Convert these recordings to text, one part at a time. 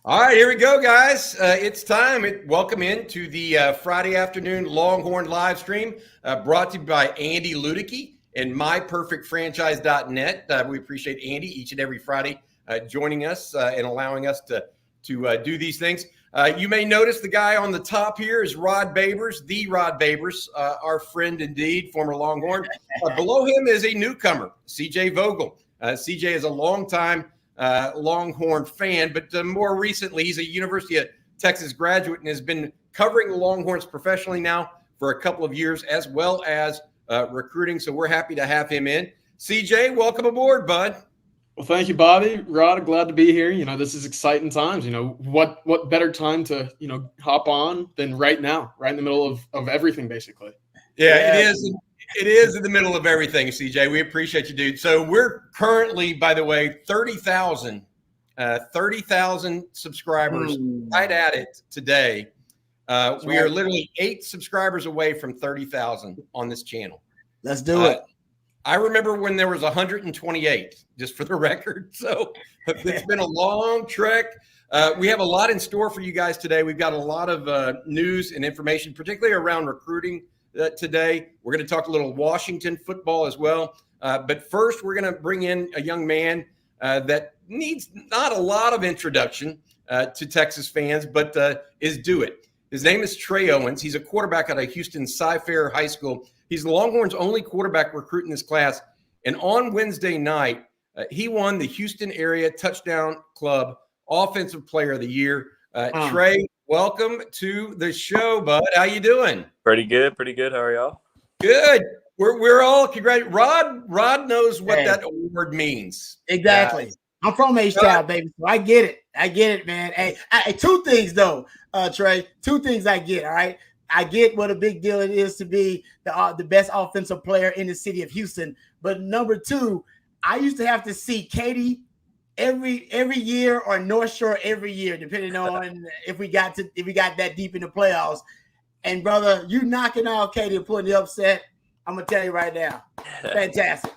All right, here we go, guys. It's time. Welcome into the Friday afternoon Longhorn Livestream, brought to you by Andy Ludicky and MyPerfectFranchise.net. We appreciate Andy each and every Friday joining us and allowing us to do these things. You may notice the guy on the top here is Rod Babers, the Rod Babers, our friend indeed, former Longhorn. Below him is a newcomer, CJ Vogel. CJ is a longtime Longhorn fan, but more recently, he's a University of Texas graduate and has been covering the Longhorns professionally now for a couple of years, as well as recruiting. So we're happy to have him in. CJ, welcome aboard, bud. Well, thank you, Bobby. Rod, glad to be here. This is exciting times. What better time to, hop on than right now, right in the middle of everything, basically. Yeah, it is. It is in the middle of everything, CJ. We appreciate you, dude. So we're currently, by the way, 30,000 subscribers right at it today. We are literally 8 subscribers away from 30,000 on this channel. Let's do it. I remember when there was 128, just for the record. So it's been a long trek. We have a lot in store for you guys today. We've got a lot of news and information, particularly around recruiting today. We're going to talk a little Washington football as well. But first, we're going to bring in a young man that needs not a lot of introduction to Texas fans, but is due it. His name is Trey Owens. He's a quarterback at a Houston Cy-Fair High School. He's the Longhorns' only quarterback recruit in this class. And on Wednesday night, he won the Houston Area Touchdown Club Offensive Player of the Year. Trey, welcome to the show, bud. How you doing? Pretty good. How are y'all? Good. We're all congratulated. Rod knows what that award means. Exactly. I'm from H-Town, baby, so I get it, man. Hey, two things though, Trey. Two things I get. All right. I get what a big deal it is to be the best offensive player in the city of Houston. But number two, I used to have to see Katy every year or North Shore every year, depending on if we got that deep in the playoffs. And brother, you knocking out Katy and putting the upset. I'm gonna tell you right now, fantastic.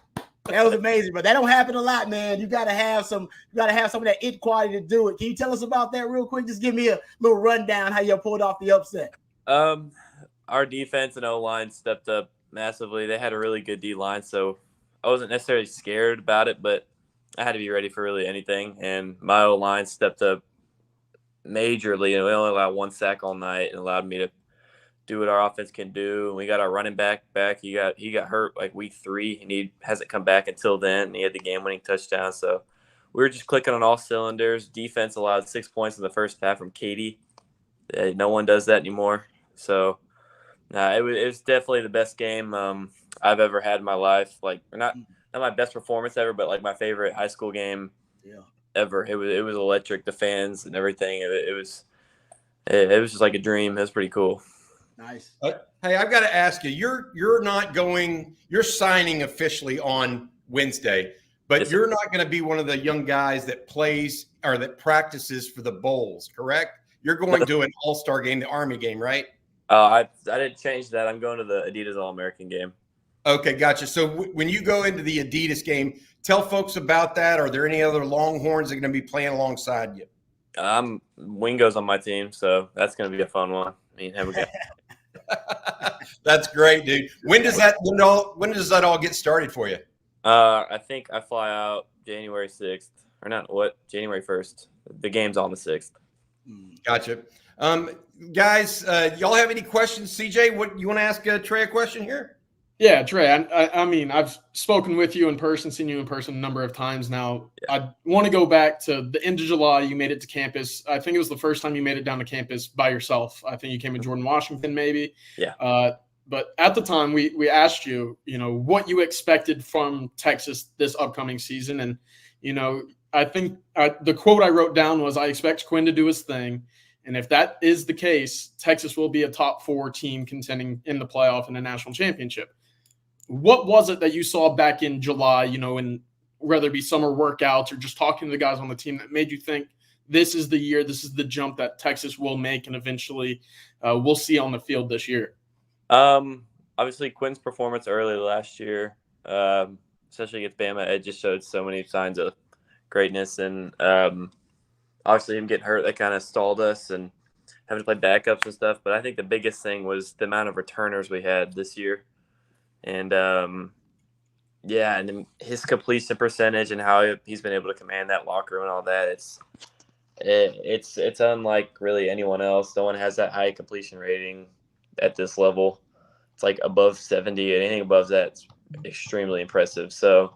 That was amazing, but that don't happen a lot, man. You gotta have some of that it quality to do it. Can you tell us about that real quick? Just give me a little rundown how you pulled off the upset. Our defense and O-line stepped up massively. They had a really good D-line, so I wasn't necessarily scared about it, but I had to be ready for really anything. And my O-line stepped up majorly. We only allowed 1 sack all night and allowed me to do what our offense can do. And we got our running back. He got hurt like week 3, and he hasn't come back until then. He had the game-winning touchdown. So we were just clicking on all cylinders. Defense allowed 6 points in the first half from Katy. No one does that anymore. So it was definitely the best game I've ever had in my life. Like, not my best performance ever, but like my favorite high school game ever. It was electric. The fans and everything. It was just like a dream. It was pretty cool. Nice. Hey, I've got to ask you. You're signing officially on Wednesday, but you're not going to be one of the young guys that plays or that practices for the Bowls, correct? You're going to an All-Star game, the Army game, right? I didn't change that. I'm going to the Adidas All-American game. Okay, gotcha. So when you go into the Adidas game, tell folks about that. Are there any other Longhorns that are going to be playing alongside you? Wingo's on my team, so that's going to be a fun one. Have a good. That's great, dude. When does that all get started for you? I think I fly out January 6th, or not? What? January 1st. The game's on the 6th. Gotcha. Guys, y'all have any questions? CJ, what you want to ask Trey a question here? Yeah, Trey, I mean, I've spoken with you in person, seen you in person a number of times now. Yeah. I want to go back to the end of July. You made it to campus. I think it was the first time you made it down to campus by yourself. I think you came to Jordan, Washington, maybe. Yeah. But at the time, we asked you, what you expected from Texas this upcoming season. And, I think the quote I wrote down was, I expect Quinn to do his thing. And if that is the case, Texas will be a top 4 team contending in the playoff and the national championship. What was it that you saw back in July, in whether it be summer workouts or just talking to the guys on the team, that made you think this is the year, this is the jump that Texas will make and eventually we'll see on the field this year? Obviously, Quinn's performance early last year, especially against Bama, it just showed so many signs of greatness. And obviously him getting hurt, that kind of stalled us and having to play backups and stuff. But I think the biggest thing was the amount of returners we had this year. And, yeah, and then his completion percentage and how he's been able to command that locker room and all that, it's unlike really anyone else. No one has that high completion rating at this level. It's like above 70. Anything above that's extremely impressive. So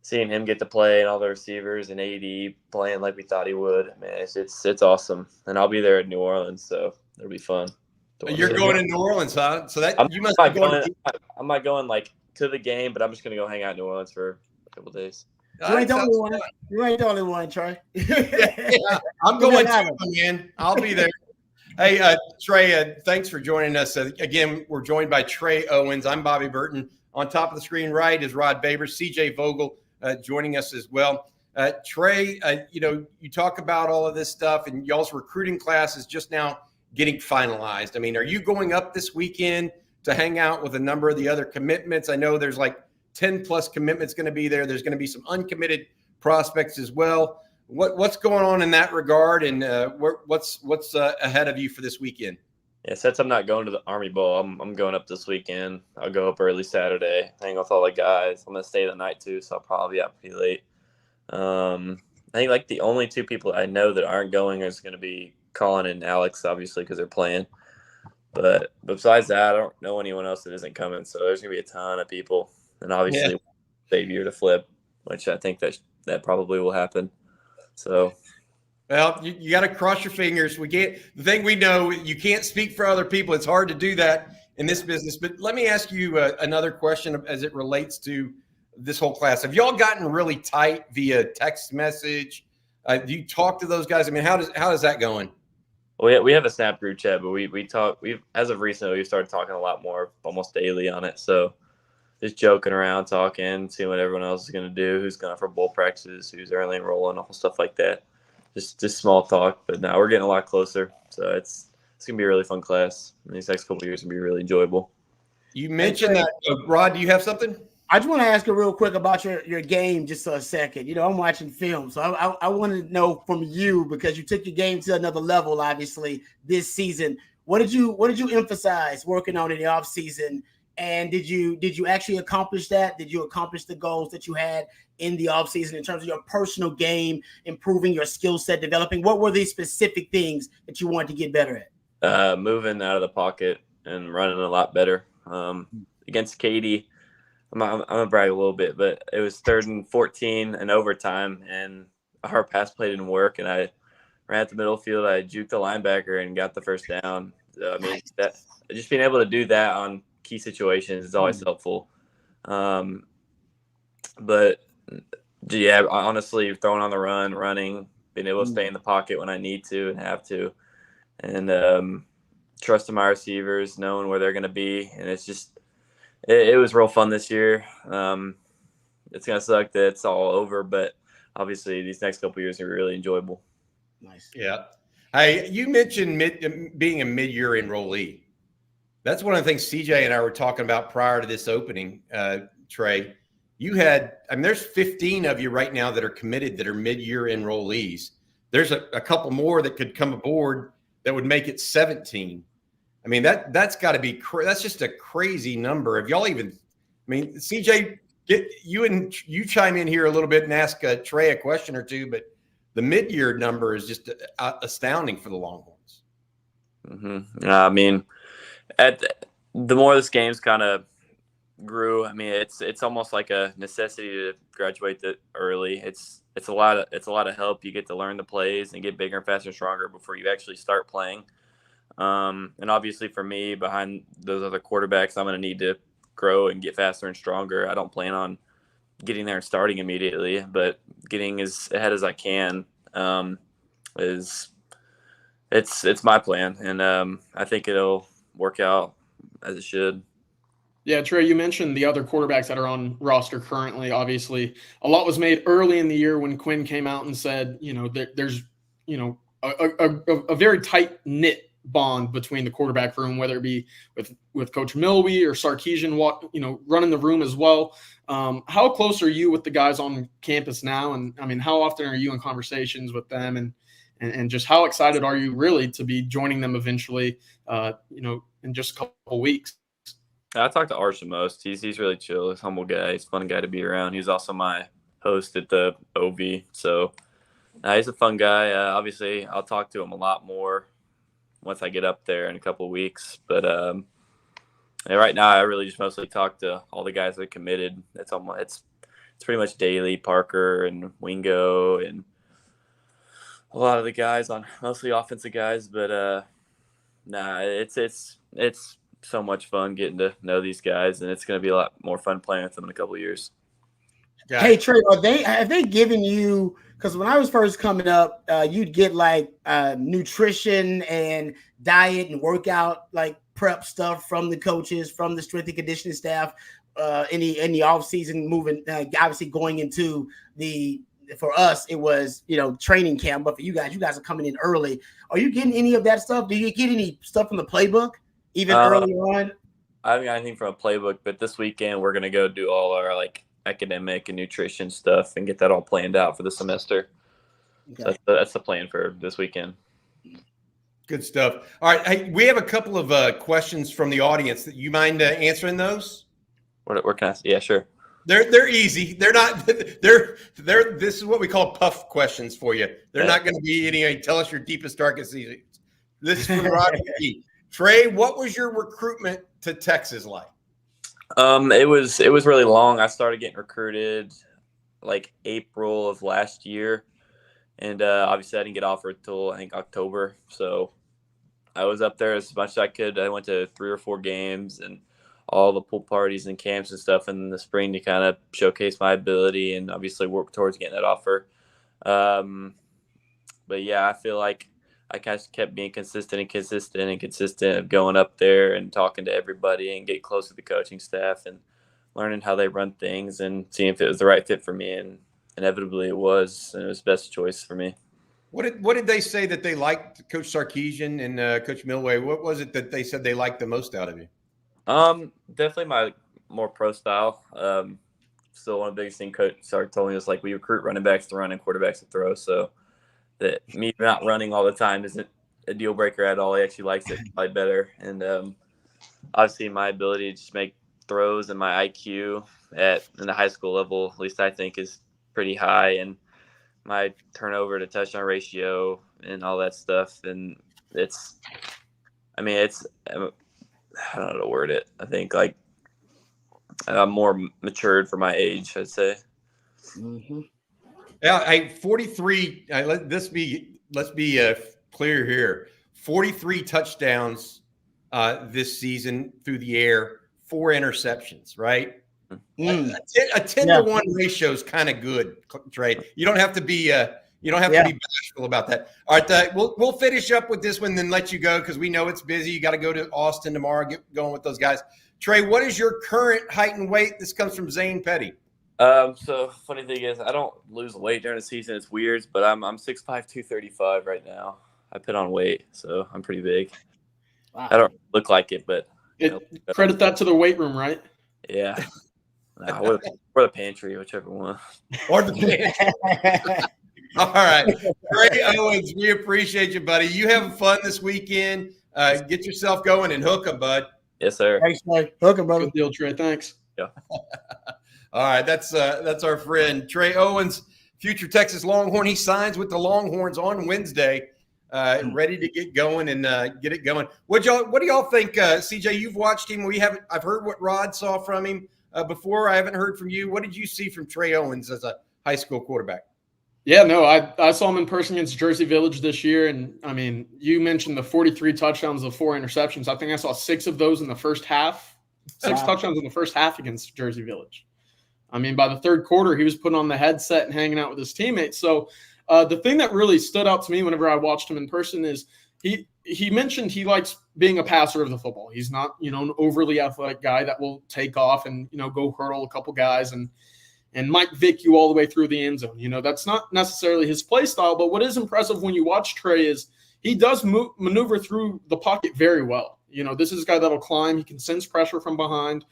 seeing him get to play and all the receivers and AD playing like we thought he would, man, it's awesome. And I'll be there at New Orleans, so it'll be fun. You're going to New Orleans, huh? So that you must be going. I'm not going like to the game, but I'm just gonna go hang out in New Orleans for a couple days. You ain't the only one. You ain't the only one, Trey. Yeah, I'm going too, man. I'll be there. Hey, Trey, thanks for joining us. Again, we're joined by Trey Owens. I'm Bobby Burton. On top of the screen right is Rod Baber, CJ Vogel joining us as well. Trey, you talk about all of this stuff, and y'all's recruiting class is just now getting finalized. I mean, are you going up this weekend to hang out with a number of the other commitments? I know there's like 10 plus commitments going to be there. There's going to be some uncommitted prospects as well. What's going on in that regard, and what's ahead of you for this weekend? Yeah, since I'm not going to the Army Bowl, I'm going up this weekend. I'll go up early Saturday, hang with all the guys. I'm going to stay the night too, so I'll probably be out pretty late. I think like the only two people I know that aren't going is going to be Colin and Alex, obviously, because they're playing. But besides that, I don't know anyone else that isn't coming. So there's going to be a ton of people. And obviously, Xavier to flip, which I think that probably will happen. So, well, you got to cross your fingers. The thing we know, you can't speak for other people. It's hard to do that in this business. But let me ask you another question as it relates to this whole class. Have y'all gotten really tight via text message? Do you talk to those guys? I mean, how is that going? Well, we have a Snap group chat, but we talk. As of recently, we've started talking a lot more, almost daily on it. So just joking around, talking, seeing what everyone else is going to do, who's going for bowl practices, who's early enrolling, all stuff like that. Just small talk, but now we're getting a lot closer. So it's going to be a really fun class. And these next couple of years will be really enjoyable. You mentioned that, Rod. Do you have something? I just want to ask you real quick about your game just for a second. You know, I'm watching film, so I want to know from you, because you took your game to another level, obviously, this season. What did you emphasize working on in the off season, and did you actually accomplish that? Did you accomplish the goals that you had in the off season in terms of your personal game, improving your skill set, developing? What were these specific things that you wanted to get better at? Moving out of the pocket and running a lot better. Against Katie, I'm gonna brag a little bit, but it was 3rd and 14 in overtime, and our pass play didn't work, and I ran at the middle field. I juked the linebacker and got the first down. I mean, that just being able to do that on key situations is always helpful. But yeah, honestly, throwing on the run, running, being able to stay in the pocket when I need to and have to, and trusting my receivers, knowing where they're going to be, and it's just. It was real fun this year. It's going to suck that it's all over, but obviously these next couple of years are really enjoyable. Nice. Yeah. Hey, you mentioned being a mid-year enrollee. That's one of the things CJ and I were talking about prior to this opening, Trey. There's 15 of you right now that are committed that are mid-year enrollees. There's a couple more that could come aboard that would make it 17. I mean, that's got to be that's just a crazy number. If y'all even, I mean, CJ, you chime in here a little bit and ask Trey a question or two, but the mid-year number is just astounding for the Longhorns. Mm-hmm. I mean, the more this game's kind of grew, I mean, it's almost like a necessity to graduate early. It's a lot of help. You get to learn the plays and get bigger and faster and stronger before you actually start playing. And obviously for me, behind those other quarterbacks, I'm going to need to grow and get faster and stronger. I don't plan on getting there and starting immediately, but getting as ahead as I can it's my plan, and I think it'll work out as it should. Yeah, Trey, you mentioned the other quarterbacks that are on roster currently. Obviously, a lot was made early in the year when Quinn came out and said, there's, a very tight-knit bond between the quarterback room, whether it be with Coach Milwee or Sarkisian, running the room as well. How close are you with the guys on campus now? And I mean, how often are you in conversations with them, and just how excited are you really to be joining them eventually, in just a couple weeks? I talk to Arch the most. He's really chill. He's a humble guy. He's a fun guy to be around. He's also my host at the OV. So he's a fun guy. Obviously, I'll talk to him a lot more once I get up there in a couple of weeks. But right now, I really just mostly talk to all the guys that are committed. It's pretty much daily. Parker and Wingo and a lot of the guys on mostly offensive guys. But it's so much fun getting to know these guys, and it's going to be a lot more fun playing with them in a couple of years. Yeah. Hey Trey, have they given you? Because when I was first coming up, you'd get like nutrition and diet and workout like prep stuff from the coaches, from the strength and conditioning staff. In the off season, moving obviously going into for us it was training camp, but for you guys are coming in early. Are you getting any of that stuff? Do you get any stuff from the playbook even early on? I haven't got anything from a playbook, but this weekend we're gonna go do all our academic and nutrition stuff and get that all planned out for the semester. Okay. So that's the plan for this weekend. Good stuff. All right, hey, we have a couple of questions from the audience. That you mind answering those? Where can I? Yeah, sure. They're easy. They're not. They're. This is what we call puff questions for you. They're not going to be any. Tell us your deepest, darkest secrets. This is from Rocky P. Trey, what was your recruitment to Texas like? It was really long. I started getting recruited like April of last year, and obviously I didn't get offered until I think October. So I was up there as much as I could. I went to 3 or 4 games and all the pool parties and camps and stuff in the spring to kind of showcase my ability and obviously work towards getting that offer. But yeah, I feel like I kind of kept being consistent of going up there and talking to everybody and getting close to the coaching staff and learning how they run things and seeing if it was the right fit for me. And inevitably it was, and it was the best choice for me. What did they say that they liked, Coach Sarkisian and Coach Milwee? What was it that they said they liked the most out of you? Definitely my more pro style. Still one of the biggest things Coach Sark told me was we recruit running backs to run and quarterbacks to throw. So that me not running all the time isn't a deal breaker at all. He actually likes it probably better. And obviously my ability to just make throws and my IQ in the high school level, at least I think, is pretty high. And my turnover to touchdown ratio and all that stuff. And I don't know how to word it. I think I'm more matured for my age, I'd say. Mm-hmm. Yeah, 43. Let's be clear here. 43 touchdowns this season through the air, 4 interceptions. Right. A 10-to-1 ratio is kind of good, Trey. You don't have to be to be bashful about that. All right, we'll finish up with this one, then let you go because we know it's busy. You got to go to Austin tomorrow. Get going with those guys. Trey, what is your current height and weight? This comes from Zane Petty. So funny thing is, I don't lose weight during the season. It's weird, but I'm 6'5", 235 right now. I put on weight, so I'm pretty big. Wow. I don't look like it, but credit that to the weight room, right? Yeah. Or the pantry, whichever one. Or the pantry. All right. Trey Owens, we appreciate you, buddy. You having fun this weekend. Get yourself going and hook 'em, bud. Yes, sir. Thanks, Trey. Hook 'em, brother. Good deal, Trey. Thanks. Yeah. All right. That's our friend Trey Owens, future Texas Longhorn. He signs with the Longhorns on Wednesday. Ready to get going and get it going. What do y'all think, CJ? You've watched him. I've heard what Rod saw from him before. I haven't heard from you. What did you see from Trey Owens as a high school quarterback? Yeah, no, I saw him in person against Jersey Village this year. And I mean, you mentioned the 43 touchdowns of 4 interceptions. I think I saw 6 of those in the first half, 6 touchdowns in the first half against Jersey Village. I mean, by the third quarter, he was putting on the headset and hanging out with his teammates. So the thing that really stood out to me whenever I watched him in person is he mentioned he likes being a passer of the football. He's not, an overly athletic guy that will take off and, go hurdle a couple guys and Mike Vick you all the way through the end zone. That's not necessarily his play style, but what is impressive when you watch Trey is he does maneuver through the pocket very well. You know, this is a guy that'll climb. He can sense pressure from behind.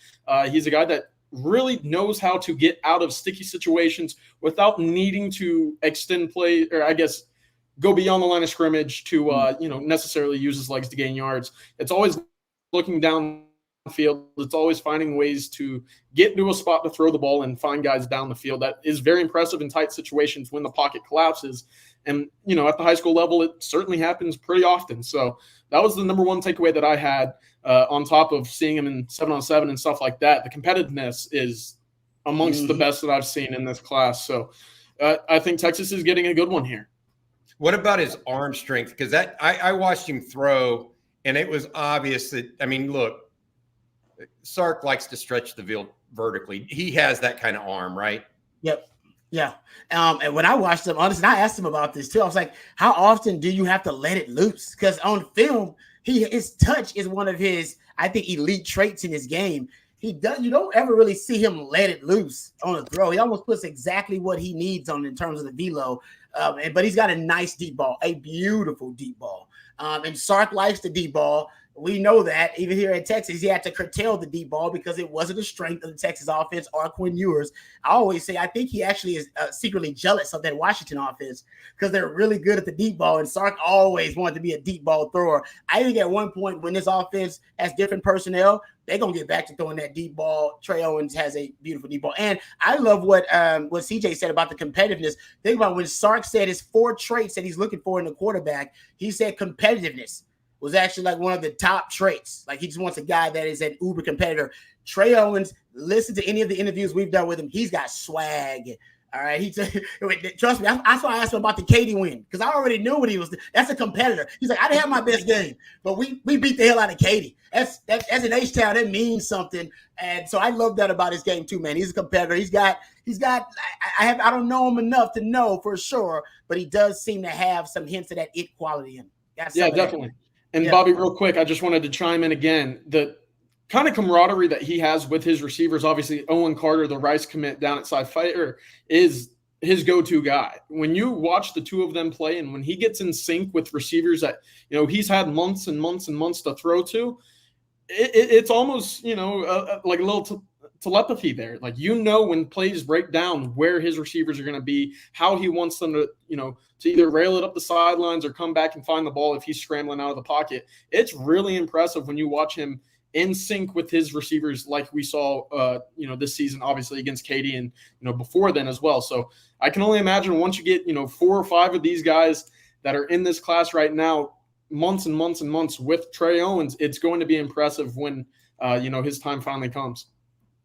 He's a guy that really knows how to get out of sticky situations without needing to extend play, or I guess go beyond the line of scrimmage to, necessarily use his legs to gain yards. It's always looking downfield. It's always finding ways to get to a spot to throw the ball and find guys down the field. That is very impressive in tight situations when the pocket collapses. And, at the high school level, it certainly happens pretty often. So that was the number one takeaway that I had, on top of seeing him in 7-on-7 and stuff like that. The competitiveness is amongst the best that I've seen in this class. So I think Texas is getting a good one here. What about his arm strength? Because I watched him throw, and it was obvious that, look, Sark likes to stretch the field vertically. He has that kind of arm, right? Yep. Yeah. And when I watched him, honestly, I asked him about this too. I was like, how often do you have to let it loose? Because on film, his touch is one of his, I think, elite traits in his game. You don't ever really see him let it loose on a throw. He almost puts exactly what he needs on in terms of the velo. But he's got a nice deep ball, a beautiful deep ball. And Sark likes the deep ball. We know that even here in Texas, he had to curtail the deep ball because it wasn't a strength of the Texas offense or Quinn Ewers. I always say, I think he actually is secretly jealous of that Washington offense because they're really good at the deep ball. And Sark always wanted to be a deep ball thrower. I think at one point when this offense has different personnel, they're going to get back to throwing that deep ball. Trey Owens has a beautiful deep ball. And I love what CJ said about the competitiveness. Think about when Sark said his 4 traits that he's looking for in the quarterback, he said competitiveness was actually like one of the top traits. Like he just wants a guy that is an uber competitor. Trey Owens, listen to any of the interviews we've done with him. He's got swag. All right. Trust me. That's why I asked him about the Katy win, because I already knew what he was. That's a competitor. He's like, I didn't have my best game, but we beat the hell out of Katy. That's an H-Town. That means something. And so I love that about his game too, man. He's a competitor. He's got, I don't know him enough to know for sure, but he does seem to have some hints of that it quality in him. Yeah, definitely. And Bobby, real quick, I just wanted to chime in again. The kind of camaraderie that he has with his receivers, obviously Owen Carter, the Rice commit down at Side Fighter, is his go-to guy. When you watch the two of them play and when he gets in sync with receivers that, he's had months and months and months to throw to, it's almost, like a little telepathy there. Like, when plays break down where his receivers are going to be, how he wants them to, to either rail it up the sidelines or come back and find the ball if he's scrambling out of the pocket. It's really impressive when you watch him in sync with his receivers, like we saw, this season, obviously against Katy and, before then as well. So I can only imagine once you get, 4 or 5 of these guys that are in this class right now, months and months and months with Trey Owens, it's going to be impressive when, his time finally comes.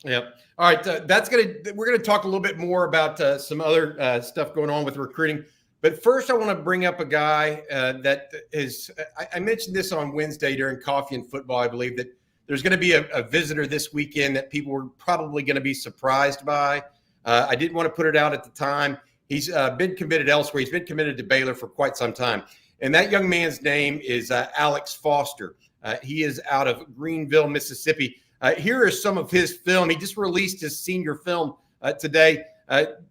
Yep. All right. We're going to talk a little bit more about some other stuff going on with recruiting. But first, I want to bring up a guy that is, I mentioned this on Wednesday during Coffee and Football. I believe that there's going to be a visitor this weekend that people were probably going to be surprised by. I didn't want to put it out at the time. He's been committed elsewhere. He's been committed to Baylor for quite some time. And that young man's name is Alex Foster. He is out of Greenville, Mississippi. Here is some of his film. He just released his senior film today.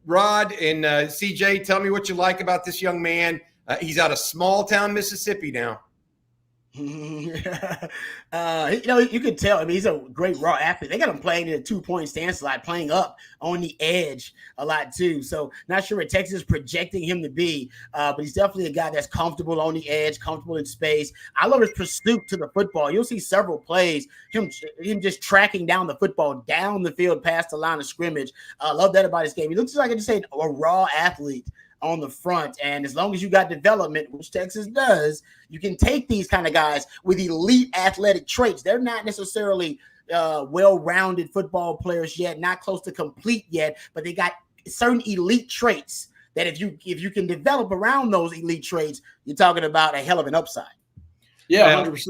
Rod and CJ, tell me what you like about this young man. He's out of small town Mississippi now. You can tell. I mean, he's a great raw athlete. They got him playing in a 2-point stance a lot, playing up on the edge a lot too. So not sure what Texas is projecting him to be, but he's definitely a guy that's comfortable on the edge, comfortable in space. I love his pursuit to the football. You'll see several plays, him just tracking down the football down the field past the line of scrimmage. I love that about his game. He looks like, I just say, a raw athlete on the front. And as long as you got development, which Texas does, you can take these kind of guys with elite athletic traits. They're not necessarily well-rounded football players yet, not close to complete yet, but they got certain elite traits that if you can develop around those elite traits, you're talking about a hell of an upside. Yeah, 100%.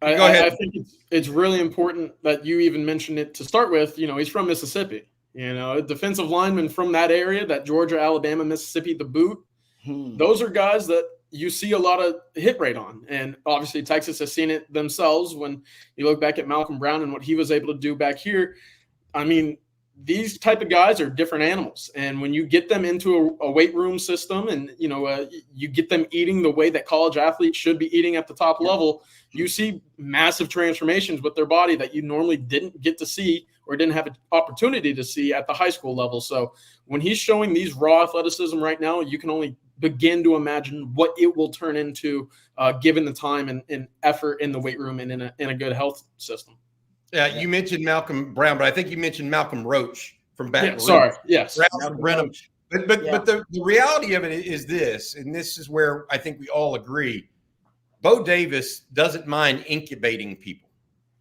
Go ahead. I think it's really important that you even mentioned it to start with. He's from Mississippi. A defensive lineman from that area, that Georgia, Alabama, Mississippi, the boot. Those are guys that you see a lot of hit rate on. And obviously Texas has seen it themselves when you look back at Malcolm Brown and what he was able to do back here. I mean, these type of guys are different animals. And when you get them into a weight room system and, you get them eating the way that college athletes should be eating at the top level, you see massive transformations with their body that you normally didn't get to see or didn't have an opportunity to see at the high school level. So when he's showing these raw athleticism right now, you can only begin to imagine what it will turn into given the time and effort in the weight room and in a good health system. You mentioned Malcolm Brown, but I think you mentioned Malcolm Roach from Baton Rouge. Sorry, yes. But the reality of it is this, and this is where I think we all agree. Bo Davis doesn't mind incubating people.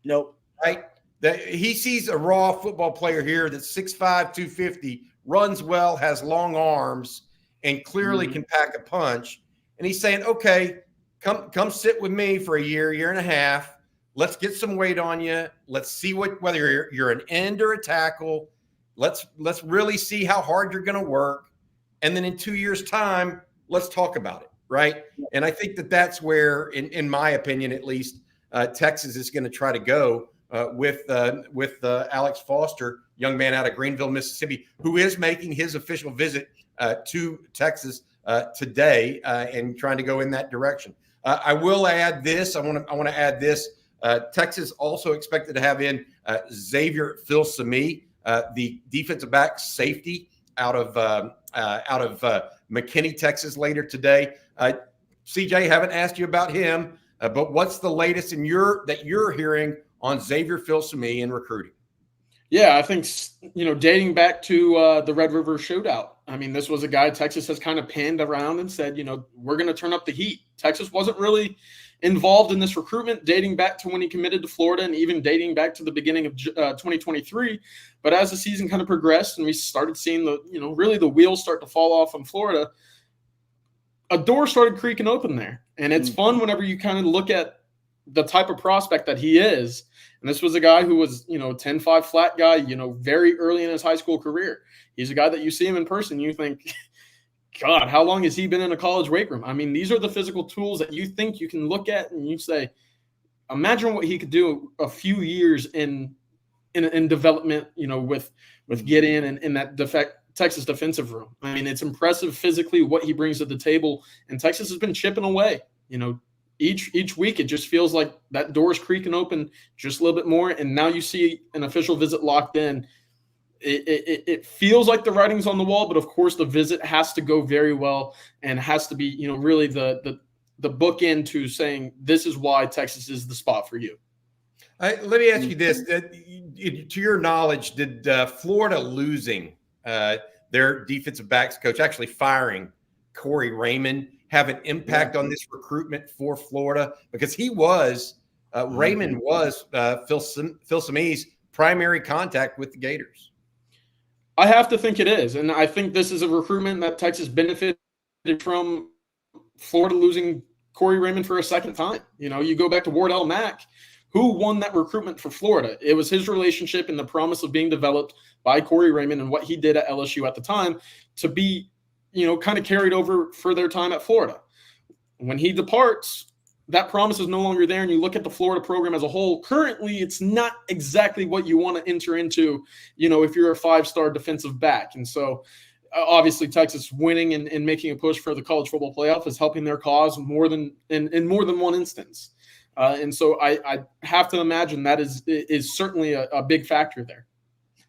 Nope. Right? That he sees a raw football player here that's 6'5", 250, runs well, has long arms, and clearly can pack a punch. And he's saying, okay, come sit with me for a year and a half. Let's get some weight on you. Let's see whether you're an end or a tackle. Let's really see how hard you're going to work. And then in 2 years' time, let's talk about it, right? And I think that's where, in my opinion at least, Texas is going to try to go with Alex Foster, young man out of Greenville, Mississippi, who is making his official visit to Texas today and trying to go in that direction. I will add this. I want to add this. Texas also expected to have in Xavier Phil-Sami, the defensive back safety out of McKinney, Texas, later today. CJ, haven't asked you about him, but what's the latest that you're hearing on Xavier Phil-Sami in recruiting? Yeah, I think, dating back to the Red River Shootout, I mean, this was a guy Texas has kind of panned around and said, we're going to turn up the heat. Texas wasn't really involved in this recruitment dating back to when he committed to Florida and even dating back to the beginning of 2023. But as the season kind of progressed and we started seeing really the wheels start to fall off in Florida, a door started creaking open there. And it's fun whenever you kind of look at the type of prospect that he is. And this was a guy who was, 10-5 flat guy, very early in his high school career. He's a guy that you see him in person, you think, God, how long has he been in a college weight room? I mean, these are the physical tools that you think you can look at and you say, imagine what he could do a few years in development, with Gideon and in that Texas defensive room. I mean, it's impressive physically what he brings to the table, and Texas has been chipping away. Each week it just feels like that door is creaking open just a little bit more, and now you see an official visit locked in. It feels like the writing's on the wall, but of course the visit has to go very well and has to be, really the bookend to saying this is why Texas is the spot for you. Let me ask you this: to your knowledge, did Florida losing their defensive backs coach, actually firing Corey Raymond, have an impact on this recruitment for Florida? Because he was Raymond was Phil-Sami's primary contact with the Gators. I have to think it is. And I think this is a recruitment that Texas benefited from Florida losing Corey Raymond for a second time. You go back to Wardell Mack, who won that recruitment for Florida. It was his relationship and the promise of being developed by Corey Raymond and what he did at LSU at the time to be, kind of carried over for their time at Florida. When he departs, that promise is no longer there. And you look at the Florida program as a whole, currently it's not exactly what you want to enter into, if you're a 5-star defensive back. And so obviously Texas winning and making a push for the college football playoff is helping their cause more than in more than one instance. And so I have to imagine that is certainly a big factor there.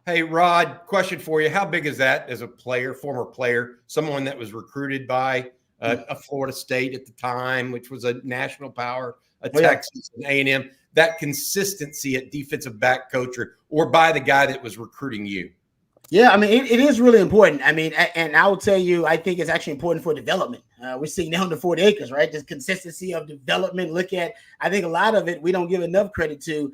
Hey, Rod, question for you. How big is that as a player, former player, someone that was recruited by a Florida State at the time, which was a national power, Texas and A&M, that consistency at defensive back coach or by the guy that was recruiting you? Yeah, I mean, it is really important. I mean, and I will tell you, I think it's actually important for development. We're seeing now under 40 acres, right? This consistency of development. I think a lot of it, we don't give enough credit to,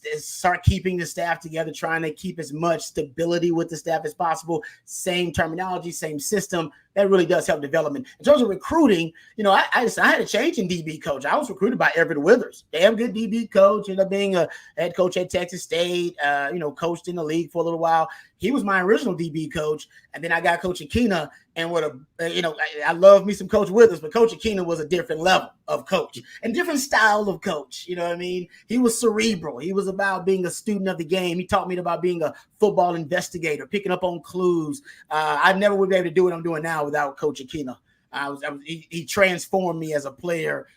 start keeping the staff together, trying to keep as much stability with the staff as possible. Same terminology, same system. That really does help development. In terms of recruiting, I had a change in DB coach. I was recruited by Everett Withers, damn good DB coach, ended up being a head coach at Texas State, coached in the league for a little while. he was my original DB coach, and then I got Coach Akina, and I love me some Coach Withers, but Coach Akina was a different level of coach and different style of coach. You know what I mean? He was cerebral. He was about being a student of the game. He taught me about being a football investigator, picking up on clues. I never would be able to do what I'm doing now without Coach Akina. He transformed me as a player.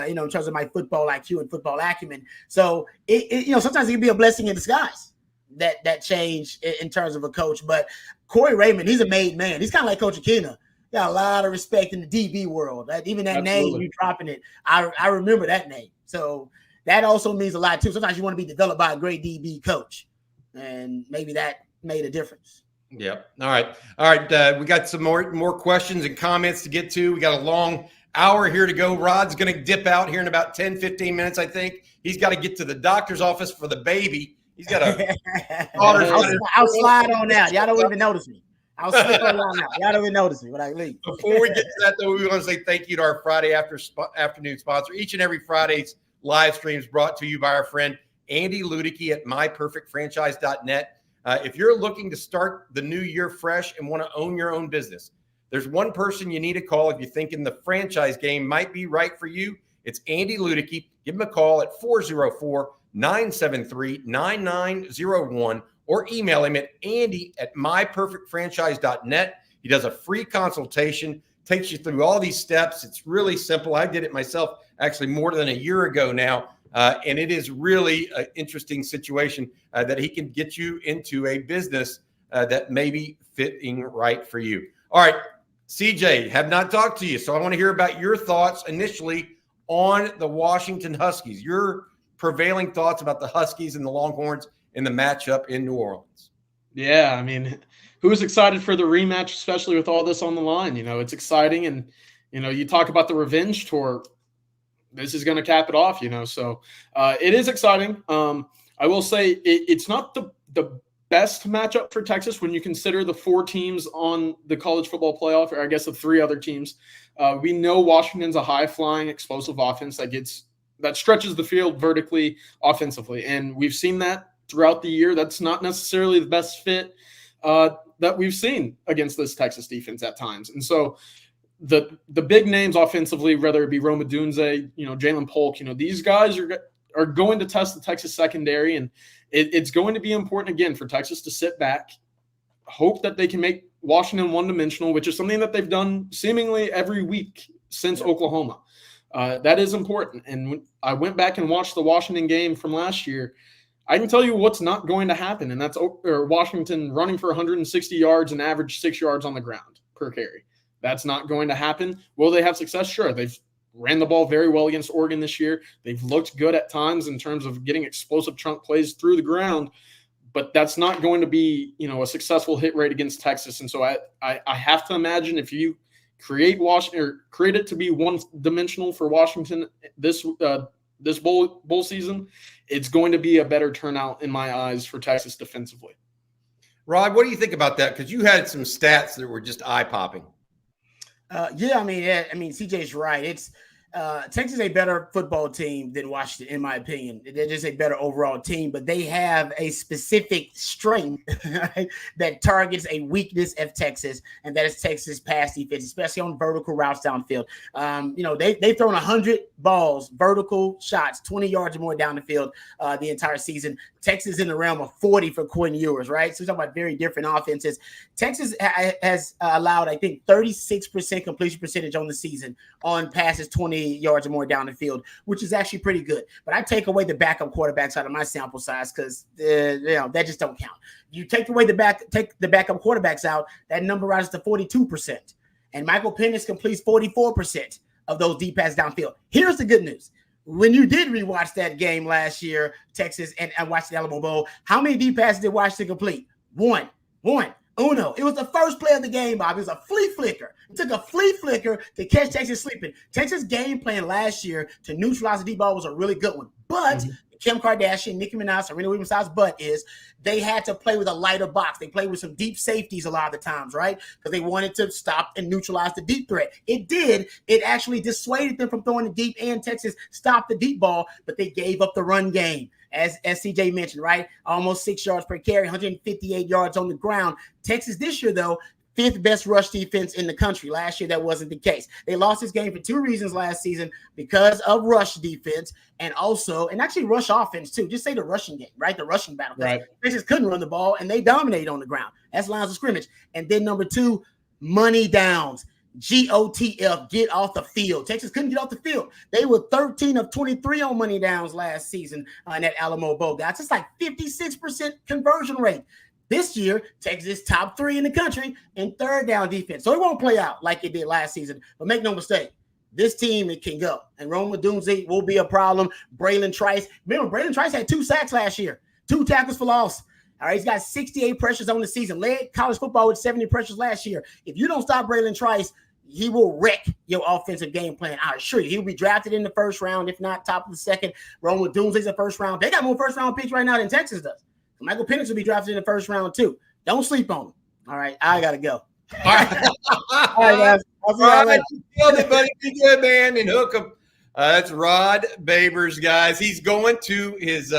In terms of my football IQ and football acumen. So sometimes it can be a blessing in disguise, that change in terms of a coach. But Corey Raymond, he's a made man. He's kind of like Coach Akina. Got a lot of respect in the DB world. Even that name, you dropping it, I remember that name. So that also means a lot too. Sometimes you want to be developed by a great DB coach, and maybe that made a difference. Yep. All right. We got some more questions and comments to get to. We got a long hour here to go. Rod's going to dip out here in about 10, 15 minutes, I think. He's got to get to the doctor's office for the baby. He's got a I'll slide on out. Y'all don't even notice me. I'll slip on out. Y'all don't even notice me when I leave. Before we get to that, though, we want to say thank you to our Friday afternoon sponsor. Each and every Friday's live streams brought to you by our friend Andy Ludicky at myperfectfranchise.net. If you're looking to start the new year fresh and want to own your own business, there's one person you need to call if you're thinking the franchise game might be right for you. It's Andy Ludicky. Give him a call at 404-973-9901 or email him at andy@myperfectfranchise.net. He does a free consultation, takes you through all these steps. It's really simple. I did it myself actually more than a year ago now, and it is really an interesting situation that he can get you into a business that may be fitting right for you. All right. CJ, have not talked to you, so I want to hear about your thoughts initially on the Washington Huskies, your prevailing thoughts about the Huskies and the Longhorns in the matchup in New Orleans. Yeah, I mean, who's excited for the rematch, especially with all this on the line? It's exciting, and, you talk about the revenge tour. This is going to cap it off, so it is exciting. I will say it's not the best matchup for Texas when you consider the 4 teams on the college football playoff, or I guess the 3 other teams. We know Washington's a high-flying, explosive offense that stretches the field vertically offensively, and we've seen that throughout the year. That's not necessarily the best fit that we've seen against this Texas defense at times. And so the big names offensively, whether it be Rome Odunze, Jalen Polk, these guys are going to test the Texas secondary, and it's going to be important again for Texas to sit back, hope that they can make Washington one-dimensional, which is something that they've done seemingly every week since Oklahoma. That is important. And when I went back and watched the Washington game from last year, I can tell you what's not going to happen, and that's Washington running for 160 yards and average 6 yards on the ground per carry. That's not going to happen. Will they have success? Sure. They've ran the ball very well against Oregon this year. They've looked good at times in terms of getting explosive chunk plays through the ground, but that's not going to be, a successful hit rate against Texas. And so I have to imagine if you create it to be one-dimensional for Washington this bowl season, it's going to be a better turnout in my eyes for Texas defensively. Rod, what do you think about that? Because you had some stats that were just eye-popping. CJ's right. It's Texas is a better football team than Washington, in my opinion. They're just a better overall team, but they have a specific strength right, that targets a weakness of Texas, and that is Texas pass defense, especially on vertical routes downfield. They've thrown 100 balls, vertical shots, 20 yards or more down the field the entire season. Texas in the realm of 40 for Quinn Ewers, right? So we're talking about very different offenses. Texas has allowed, I think, 36% completion percentage on the season on passes 20 yards or more down the field, which is actually pretty good. But I take away the backup quarterbacks out of my sample size because that just don't count. You take the backup quarterbacks out, that number rises to 42%. And Michael Penix completes 44% of those deep passes downfield. Here's the good news. When you did rewatch that game last year, Texas and watched the Alamo Bowl, how many deep passes did Washington complete? One. Uno. It was the first play of the game, Bob. It was a flea flicker. It took a flea flicker to catch Texas sleeping. Texas' game plan last year to neutralize the deep ball was a really good one. But Kim Kardashian, Nicki Minaj, Serena Williams' butt is they had to play with a lighter box. They played with some deep safeties a lot of the times, right? Because they wanted to stop and neutralize the deep threat. It did. It actually dissuaded them from throwing the deep, and Texas stopped the deep ball, but they gave up the run game. as CJ mentioned, right? Almost 6 yards per carry, 158 yards on the ground. Texas this year, though, 5th best rush defense in the country. Last year, that wasn't the case. They lost this game for 2 reasons last season, because of rush defense and actually rush offense too. Just say the rushing game, right? The rushing battle. Right. Texas couldn't run the ball and they dominated on the ground. That's lines of scrimmage. And then number 2, money downs. GOTF, get off the field. Texas couldn't get off the field. They were 13 of 23 on money downs last season in that Alamo Bowl, guys. It's like 56% conversion rate. This year, Texas is top 3 in the country in third down defense. So it won't play out like it did last season. But make no mistake, this team, it can go. And Roma Dunze will be a problem. Braylon Trice. Remember, Braylon Trice had 2 sacks last year, 2 tackles for loss. All right, he's got 68 pressures on the season. Led college football with 70 pressures last year. If you don't stop Braylon Trice, he will wreck your offensive game plan. I assure you, he'll be drafted in the first round, if not top of the second. Roma Dunze's a first round. They got more first round picks right now than Texas does. Michael Penix will be drafted in the first round too. Don't sleep on him. All right, I gotta go. All right, All right, guys. All right, killed it, buddy. Be good, man, and hook him. That's Rod Babers, guys. He's going to his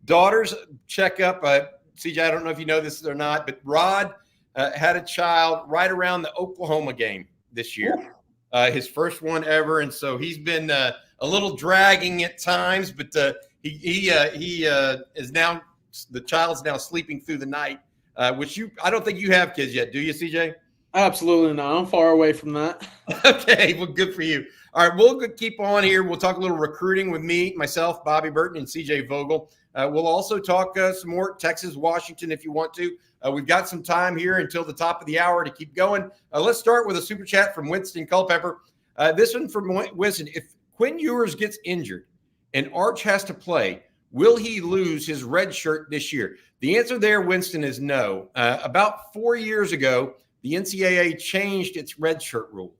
daughter's checkup. CJ, I don't know if you know this or not, but Rod had a child right around the Oklahoma game this year, his first one ever, and so he's been a little dragging at times, but he is now. The child's now sleeping through the night, which I don't think you have kids yet, do you, CJ? Absolutely not. I'm far away from that. Okay, well, good for you. All right, we'll keep on here. We'll talk a little recruiting with myself, Bobby Burton, and CJ Vogel. We'll also talk some more Texas, Washington, if you want to. We've got some time here until the top of the hour to keep going. Let's start with a super chat from Winston Culpepper. This one from Winston. If Quinn Ewers gets injured and Arch has to play, will he lose his red shirt this year? The answer there, Winston, is no. About 4 years ago, the NCAA changed its red shirt rule.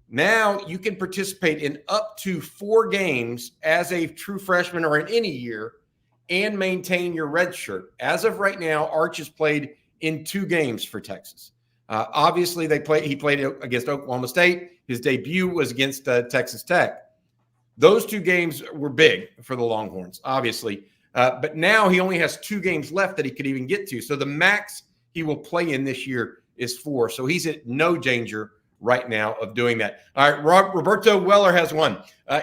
Now you can participate in up to 4 games as a true freshman or in any year and maintain your red shirt. As of right now, Arch has played in 2 games for Texas. Obviously, he played against Oklahoma State. His debut was against Texas Tech. Those 2 games were big for the Longhorns, obviously. But now he only has 2 games left that he could even get to. So the max he will play in this year is 4. So he's at no danger right now of doing that. All right, Roberto Weller has one.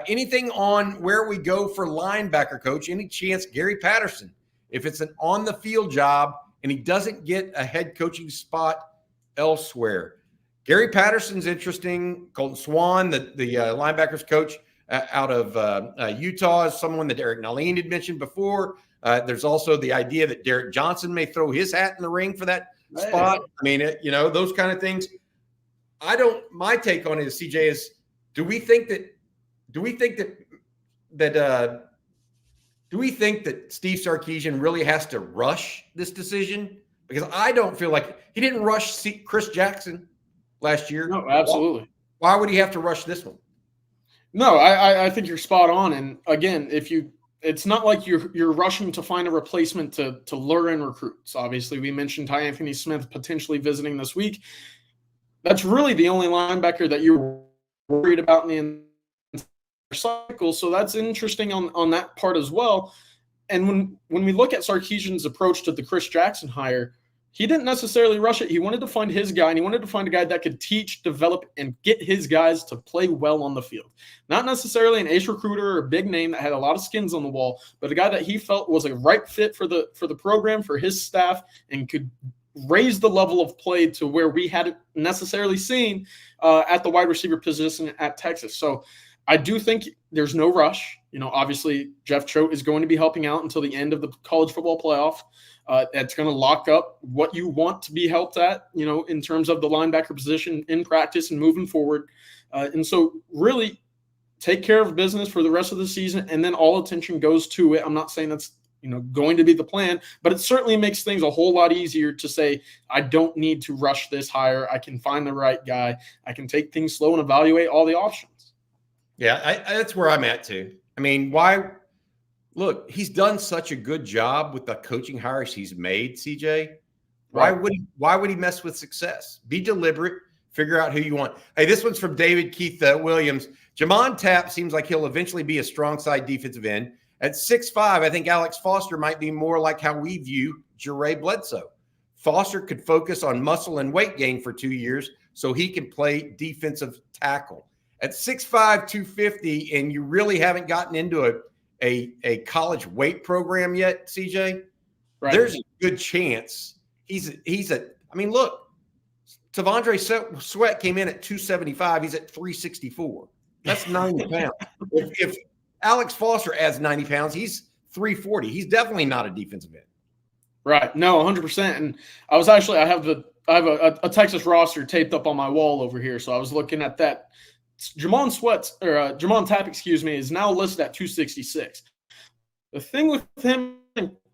Anything on where we go for linebacker, coach? Any chance Gary Patterson, if it's an on-the-field job and he doesn't get a head coaching spot elsewhere? Gary Patterson's interesting. Colton Swan, the linebackers coach, out of Utah, is someone that Eric Naleen had mentioned before. There's also the idea that Derek Johnson may throw his hat in the ring for that spot. I mean, those kind of things. My take on it is, CJ, is do we think that Steve Sarkisian really has to rush this decision? Because I don't feel like he didn't rush Chris Jackson last year. No, absolutely. Why would he have to rush this one? No, I think you're spot on. And again, it's not like you're rushing to find a replacement to lure in recruits. Obviously, we mentioned Ty Anthony Smith potentially visiting this week. That's really the only linebacker that you're worried about in the cycle. So that's interesting on that part as well. And when we look at Sarkisian's approach to the Chris Jackson hire, he didn't necessarily rush it. He wanted to find his guy, and he wanted to find a guy that could teach, develop, and get his guys to play well on the field. Not necessarily an ace recruiter or a big name that had a lot of skins on the wall, but a guy that he felt was a right fit for the program, for his staff, and could raise the level of play to where we hadn't necessarily seen at the wide receiver position at Texas. So I do think there's no rush. Obviously, Jeff Choate is going to be helping out until the end of the college football playoff. That's going to lock up what you want to be helped at, in terms of the linebacker position in practice and moving forward. And so really take care of business for the rest of the season, and then all attention goes to it. I'm not saying that's going to be the plan, but it certainly makes things a whole lot easier to say, I don't need to rush this hire. I can find the right guy. I can take things slow and evaluate all the options. Yeah, that's where I'm at too. I mean, why? Look, he's done such a good job with the coaching hires he's made, CJ. Why would he mess with success? Be deliberate, figure out who you want. Hey, this one's from David Keith Williams. Jamon Tapp seems like he'll eventually be a strong side defensive end. At 6'5", I think Alex Foster might be more like how we view Jure Bledsoe. Foster could focus on muscle and weight gain for 2 years so he can play defensive tackle. At 6'5", 250, and you really haven't gotten into a college weight program yet, CJ, Right. There's a good chance he's I mean, look, Tavondre Sweat came in at 275. He's at 364. That's 90 pounds. If Alex Foster adds 90 pounds, he's 340. He's definitely not a defensive end. Right. No, 100%. And I have a Texas roster taped up on my wall over here. So I was looking at that. Jamon Tapp, is now listed at 266. The thing with him,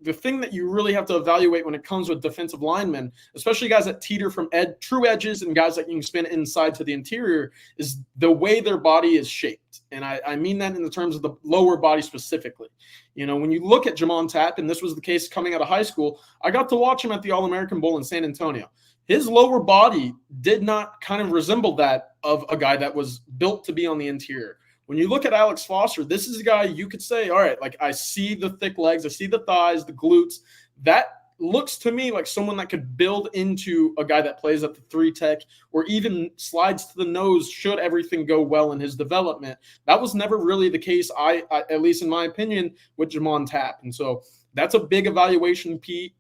the thing that you really have to evaluate when it comes with defensive linemen, especially guys that teeter from true edges and guys that you can spin inside to the interior, is the way their body is shaped. And I mean that in the terms of the lower body specifically. When you look at Jamon Tapp, and this was the case coming out of high school, I got to watch him at the All-American Bowl in San Antonio. His lower body did not kind of resemble that of a guy that was built to be on the interior. When you look at Alex Foster, this is a guy you could say, all right, like I see the thick legs, I see the thighs, the glutes. That looks to me like someone that could build into a guy that plays at the 3 tech or even slides to the nose should everything go well in his development. That was never really the case, I at least in my opinion, with Jamon Tapp. And so that's a big evaluation piece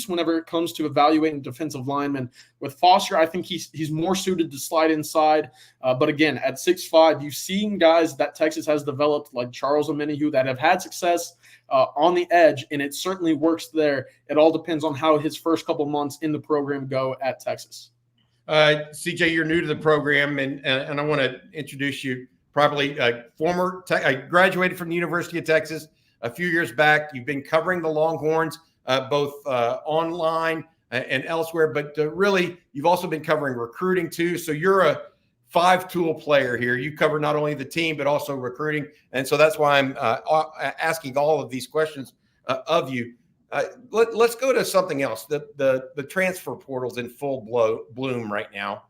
whenever it comes to evaluating defensive linemen. With Foster, I think he's more suited to slide inside. But again, at 6'5", you've seen guys that Texas has developed like Charles Omenihu that have had success on the edge, and it certainly works there. It all depends on how his first couple months in the program go at Texas. CJ, you're new to the program, and I want to introduce you. Probably I graduated from the University of Texas a few years back. You've been covering the Longhorns both online and elsewhere, but really you've also been covering recruiting too. So you're a 5-tool player here. You cover not only the team, but also recruiting. And so that's why I'm asking all of these questions of you. Let's go to something else. The transfer portal's in full bloom right now.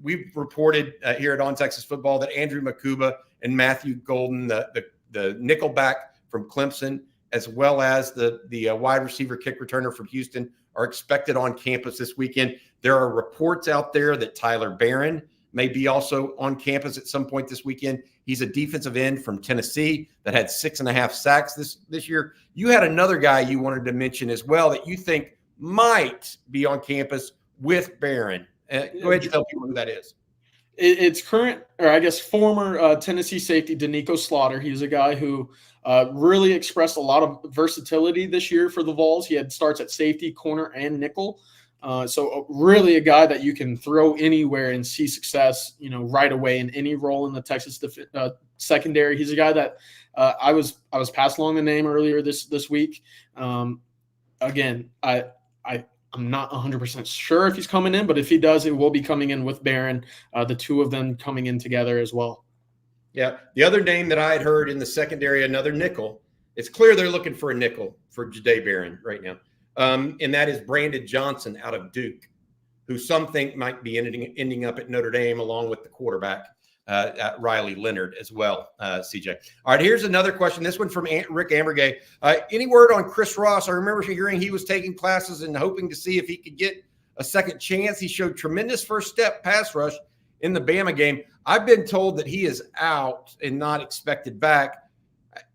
We've reported here at On Texas Football that Andrew Makuba and Matthew Golden, the nickelback from Clemson, as well as the wide receiver kick returner from Houston, are expected on campus this weekend. There are reports out there that Tyler Barron may be also on campus at some point this weekend. He's a defensive end from Tennessee that had 6.5 sacks this year. You had another guy you wanted to mention as well that you think might be on campus with Barron. Go ahead and tell people who that is. It's current, or I guess former Tennessee safety Danico Slaughter. He's a guy who really expressed a lot of versatility this year for the Vols. He had starts at safety, corner, and nickel. So really a guy that you can throw anywhere and see success, right away in any role in the Texas secondary. He's a guy that I was passed along the name earlier this week. Again, I'm not 100% sure if he's coming in, but if he does, it will be coming in with Barron, the two of them coming in together as well. Yeah. The other name that I had heard in the secondary, another nickel, it's clear they're looking for a nickel for Jahdae Barron right now. And that is Brandon Johnson out of Duke, who some think might be ending up at Notre Dame along with the quarterback, Riley Leonard as well, CJ. All right, here's another question. This one from Rick Ambergay. Any word on Chris Ross? I remember hearing he was taking classes and hoping to see if he could get a second chance. He showed tremendous first step pass rush in the Bama game. I've been told that he is out and not expected back.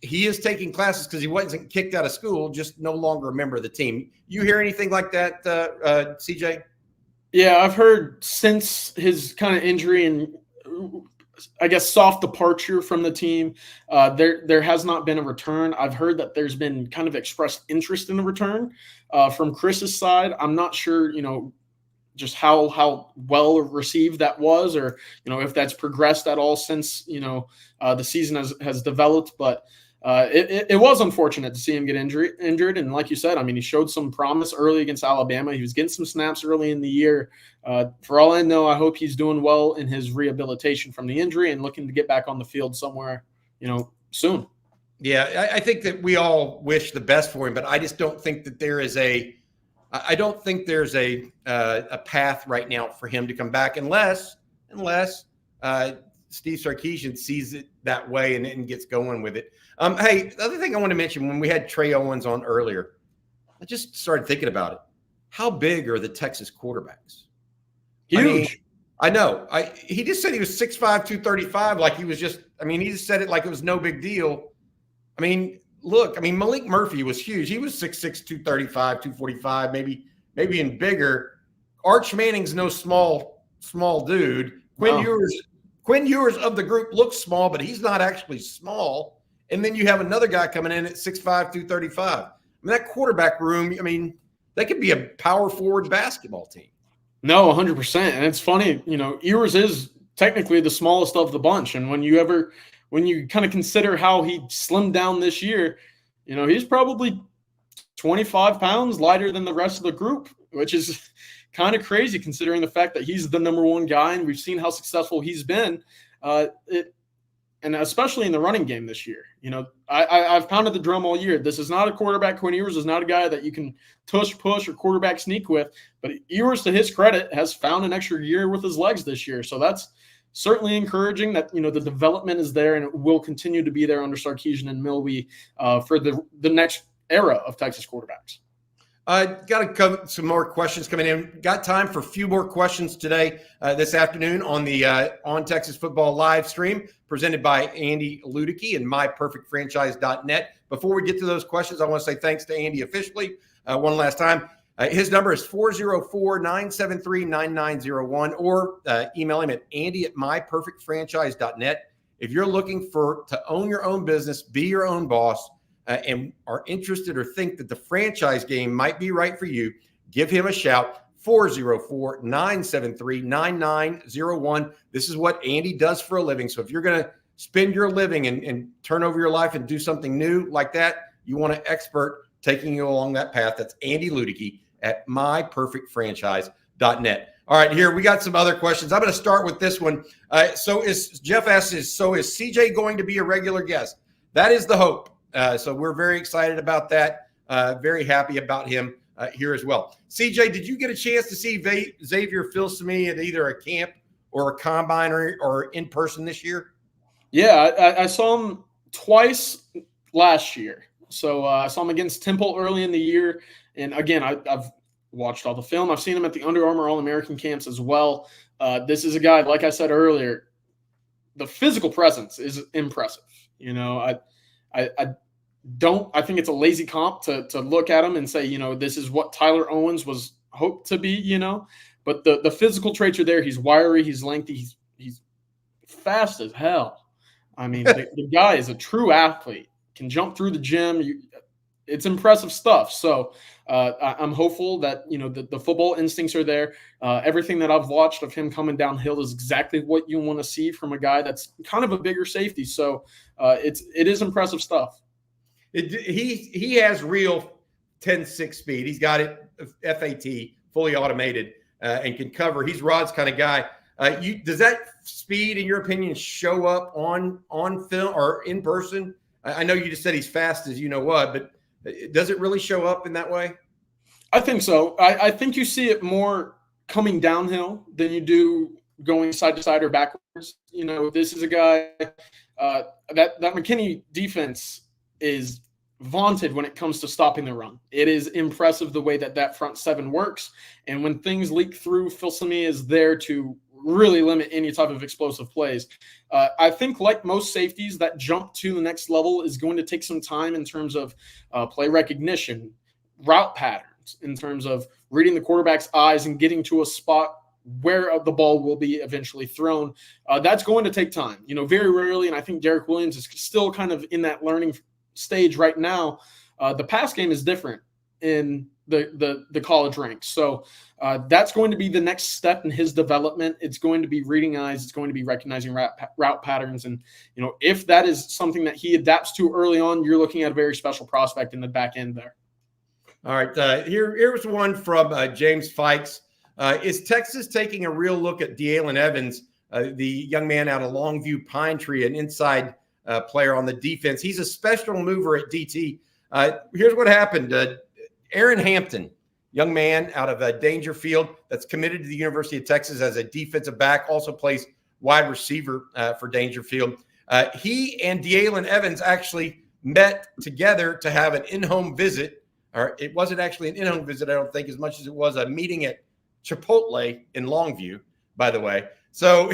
He is taking classes because he wasn't kicked out of school, just no longer a member of the team. You hear anything like that, CJ? Yeah, I've heard since his kind of injury and I guess soft departure from the team, there has not been a return. I've heard that there's been kind of expressed interest in the return from Chris's side. I'm not sure, just how well received that was, or if that's progressed at all since the season has developed. But it was unfortunate to see him get injured. And like you said, I mean, he showed some promise early against Alabama. He was getting some snaps early in the year. For all I know, I hope he's doing well in his rehabilitation from the injury and looking to get back on the field somewhere, soon. Yeah, I think that we all wish the best for him, but I just don't think that there's a path right now for him to come back unless Steve Sarkisian sees it that way and gets going with it. Hey, the other thing I want to mention, when we had Trey Owens on earlier, I just started thinking about it. How big are the Texas quarterbacks? Huge. I know. He just said he was 6'5", 235, like he was just – I mean, he just said it like it was no big deal. I mean, look, Malik Murphy was huge. He was 6'6", 235, 245, maybe even bigger. Arch Manning's no small dude. Quinn Ewers of the group looks small, but he's not actually small. And then you have another guy coming in at 6'5", 235. That quarterback room, they could be a power forward basketball team. No, 100%. And it's funny, Ewers is technically the smallest of the bunch. And when you kind of consider how he slimmed down this year, he's probably 25 pounds lighter than the rest of the group, which is kind of crazy considering the fact that he's the number one guy and we've seen how successful he's been. And especially in the running game this year. I've pounded the drum all year. This is not a quarterback. Quinn Ewers is not a guy that you can push or quarterback sneak with. But Ewers, to his credit, has found an extra year with his legs this year. So that's certainly encouraging that, the development is there and it will continue to be there under Sarkisian and Milby for the next era of Texas quarterbacks. Got some more questions coming in. Got time for a few more questions today, this afternoon on the On Texas Football live stream presented by Andy Ludicky and myperfectfranchise.net. Before we get to those questions, I want to say thanks to Andy officially one last time. His number is 404-973-9901 or email him at andy@myperfectfranchise.net. If you're looking to own your own business, be your own boss, and are interested or think that the franchise game might be right for you, give him a shout, 404-973-9901. This is what Andy does for a living. So if you're going to spend your living and turn over your life and do something new like that, you want an expert taking you along that path. That's Andy Ludicky at myperfectfranchise.net. All right, here we got some other questions. I'm going to start with this one. Jeff asks, is CJ going to be a regular guest? That is the hope. So we're very excited about that. Very happy about him here as well. CJ, did you get a chance to see Xavier Filsaime at either a camp or a combine or in person this year? Yeah, I saw him twice last year. So I saw him against Temple early in the year. And again, I've watched all the film. I've seen him at the Under Armour All-American camps as well. This is a guy, like I said earlier, the physical presence is impressive. I think it's a lazy comp to look at him and say, this is what Tyler Owens was hoped to be, but the physical traits are there. He's wiry, he's lengthy, he's fast as hell. The guy is a true athlete, can jump through the gym. It's impressive stuff. So I'm hopeful that, the football instincts are there. Everything that I've watched of him coming downhill is exactly what you want to see from a guy that's kind of a bigger safety. So it is impressive stuff. He has real 10-6 speed. He's got it FAT, fully automated, and can cover. He's Rod's kind of guy. Does that speed, in your opinion, show up on film or in person? I know you just said he's fast as you know what, but does it really show up in that way? I think so. I think you see it more coming downhill than you do going side to side or backwards. This is a guy that McKinney defense is vaunted when it comes to stopping the run. It is impressive the way that front seven works. And when things leak through, Filsaime is there to really limit any type of explosive plays. I think like most safeties, that jump to the next level is going to take some time in terms of play recognition, route patterns, in terms of reading the quarterback's eyes and getting to a spot where the ball will be eventually thrown. That's going to take time. Very rarely, and I think Derek Williams is still kind of in that learning stage right now. The pass game is different in the college ranks. So that's going to be the next step in his development. It's going to be reading eyes. It's going to be recognizing route patterns. And, if that is something that he adapts to early on, you're looking at a very special prospect in the back end there. All right. Here's one from James Fikes. Is Texas taking a real look at D'Alen Evans, the young man out of Longview Pine Tree, an inside player on the defense? He's a special mover at DT. Here's what happened. Aaron Hampton, young man out of Dangerfield that's committed to the University of Texas as a defensive back, also plays wide receiver for Dangerfield. He and D'Alen Evans actually met together to have an in-home visit. Or it wasn't actually an in-home visit, I don't think, as much as it was a meeting at Chipotle in Longview, by the way. So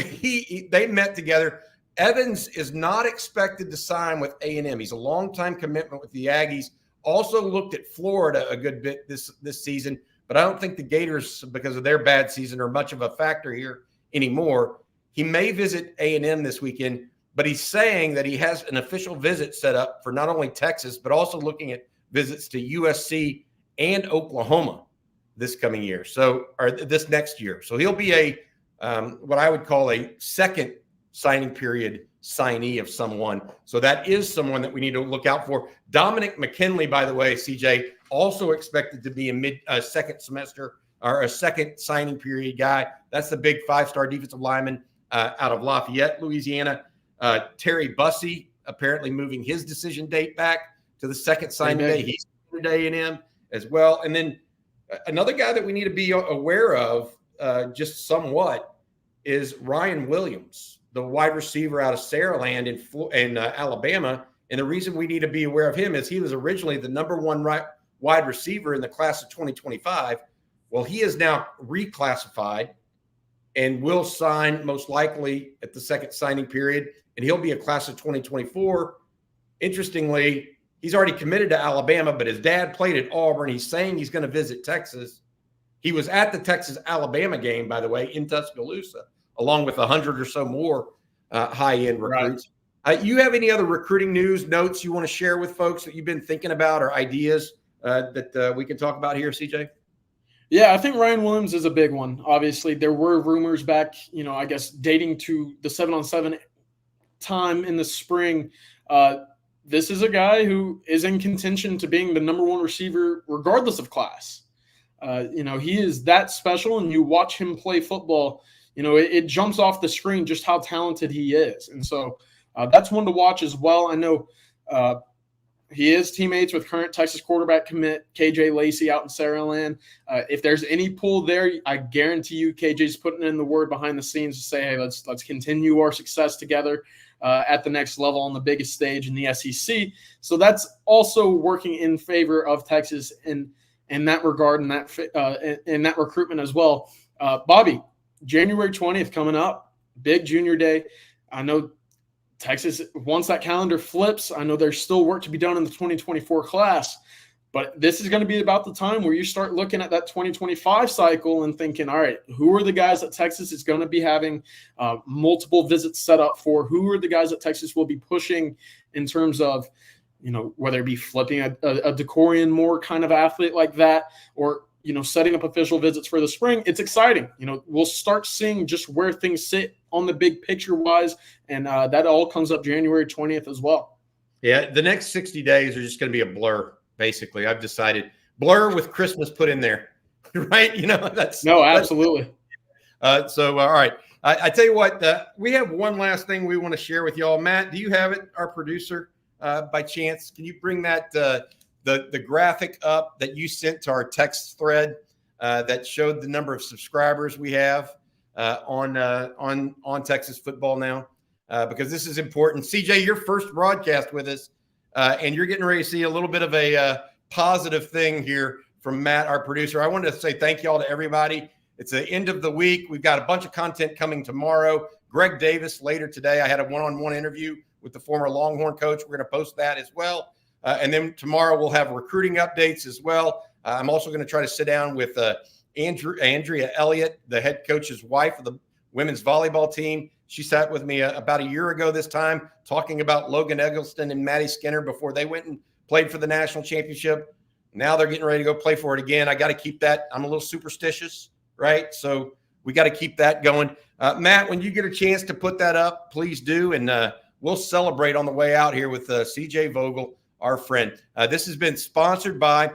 they met together. Evans is not expected to sign with A&M. He's a long-time commitment with the Aggies. Also looked at Florida a good bit this season, but I don't think the Gators, because of their bad season, are much of a factor here anymore. He may visit A&M this weekend, but he's saying that he has an official visit set up for not only Texas, but also looking at visits to USC and Oklahoma this coming year. Or this next year. So he'll be a what I would call a second signing period signee of someone. So that is someone that we need to look out for. Dominic McKinley, by the way, CJ, also expected to be a second semester or a second signing period guy. That's the big 5-star defensive lineman out of Lafayette, Louisiana. Terry Bussey apparently moving his decision date back to the second signing day. He's at A&M as well. And then another guy that we need to be aware of just somewhat is Ryan Williams, the wide receiver out of Saraland in Alabama. And the reason we need to be aware of him is he was originally the number one wide receiver in the class of 2025. Well, he is now reclassified and will sign most likely at the second signing period, and he'll be a class of 2024. Interestingly, he's already committed to Alabama, but his dad played at Auburn. He's saying he's going to visit Texas. He was at the Texas-Alabama game, by the way, in Tuscaloosa, along with 100 or so more high-end recruits. Right. You have any other recruiting news, notes you want to share with folks that you've been thinking about or ideas that we can talk about here, CJ? Yeah, I think Ryan Williams is a big one. Obviously, there were rumors back, I guess dating to the 7-on-7 time in the spring. This is a guy who is in contention to being the number one receiver regardless of class. He is that special, and you watch him play football, it jumps off the screen just how talented he is. And so that's one to watch as well. I know he is teammates with current Texas quarterback commit KJ Lacey out in Saraland. If there's any pull there, I guarantee you KJ's putting in the word behind the scenes to say, hey, let's continue our success together at the next level on the biggest stage in the SEC. So that's also working in favor of Texas in that regard and in that recruitment as well. Bobby, January 20th coming up, big junior day. I know Texas, once that calendar flips, I know there's still work to be done in the 2024 class, but this is going to be about the time where you start looking at that 2025 cycle and thinking, all right, who are the guys that Texas is going to be having multiple visits set up for? Who are the guys that Texas will be pushing in terms of, whether it be flipping a Decorian Moore kind of athlete like that, or, setting up official visits for the spring? It's exciting. We'll start seeing just where things sit on the big picture wise. And that all comes up January 20th as well. Yeah. The next 60 days are just going to be a blur. Basically, I've decided blur with Christmas put in there, right? Absolutely. So, all right. I tell you what, we have one last thing we want to share with y'all. Matt, do you have it? Our producer, by chance, can you bring that, the graphic up that you sent to our text thread that showed the number of subscribers we have on Texas football now? Because this is important. CJ, your first broadcast with us, and you're getting ready to see a little bit of a positive thing here from Matt, our producer. I wanted to say thank you all to everybody. It's the end of the week. We've got a bunch of content coming tomorrow. Greg Davis later today. I had a one-on-one interview with the former Longhorn coach. We're going to post that as well. And then tomorrow we'll have recruiting updates as well. I'm also going to try to sit down with Andrea Elliott, the head coach's wife of the women's volleyball team. She sat with me about a year ago this time talking about Logan Eggleston and Maddie Skinner before they went and played for the national championship. Now they're getting ready to go play for it again. I got to keep that. I'm a little superstitious, right? So we got to keep that going. Matt, when you get a chance to put that up, please do. And we'll celebrate on the way out here with CJ Vogel, our friend. This has been sponsored by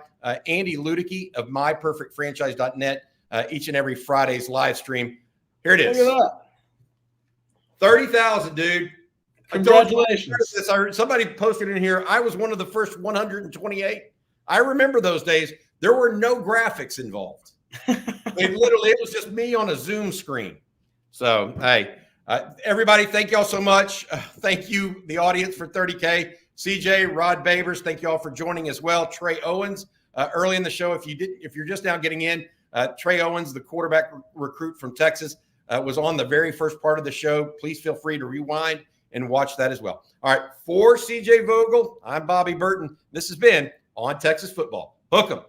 Andy Ludicky of MyPerfectFranchise.net, each and every Friday's live stream. Here it is. Look at that. 30,000, dude. Congratulations. Somebody posted in here. I was one of the first 128. I remember those days. There were no graphics involved. It was just me on a Zoom screen. So, hey, Everybody, thank y'all so much. Thank you, the audience, for 30K. CJ, Rod Babers, thank you all for joining as well. Trey Owens, early in the show, if you're just now getting in, Trey Owens, the quarterback recruit from Texas, was on the very first part of the show. Please feel free to rewind and watch that as well. All right, for CJ Vogel, I'm Bobby Burton. This has been On Texas Football. Hook 'em.